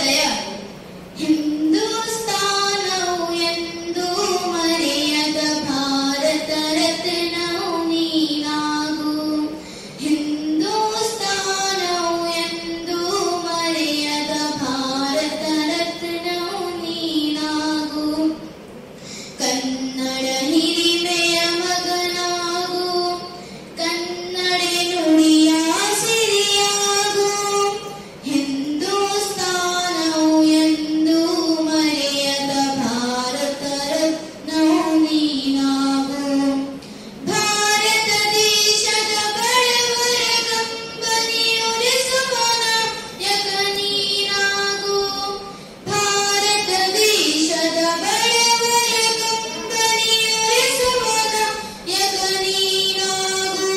ದಯಾಳು. ಹಿಂದೂಸ್ತಾನವು ಎಂದು ಮರೆಯದ ಭಾರತ ರತ್ನವು ನೀನಾಗು. ಹಿಂದೂಸ್ತಾನವು ಎಂದು ಮರೆಯದ ಭಾರತ ರತ್ನವು ನೀನಾಗು. ಕನ್ನಡ ಹಿರಿಮೆಯ ಮಗನಾಗು, ಕನ್ನಡ ನುಡಿಯ ಸಿರಿಯಾಗು. ಹಿಂದೂಸ್ತಾನವು ಎಂದು ಮರೆಯದ ಭಾರತ ರತ್ನವು ನೀನಾಗು. ಭಾರತ ದೇಶದ ಬಡವರ ಕಂಬನಿಯುರಿಸುವ ನಾಯಕ ನೀನಾಗು. ಭಾರತ ದೇಶದ ಬಡವರ ಕಂಬನಿಯುರಿಸುವ ನಾಯಕ ನೀನಾಗು.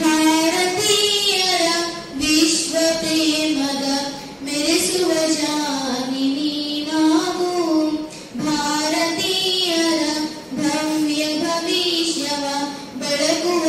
ಭಾರತೀಯರ ವಿಶ್ವ ಪ್ರೇಮದ ಮೆರೆಸುವ ಜಾನಿ ನೀನಾಗು. ಭಾರತೀಯರ ಭವ್ಯ ಭವಿಷ್ಯವ ಬೆಳಗುವ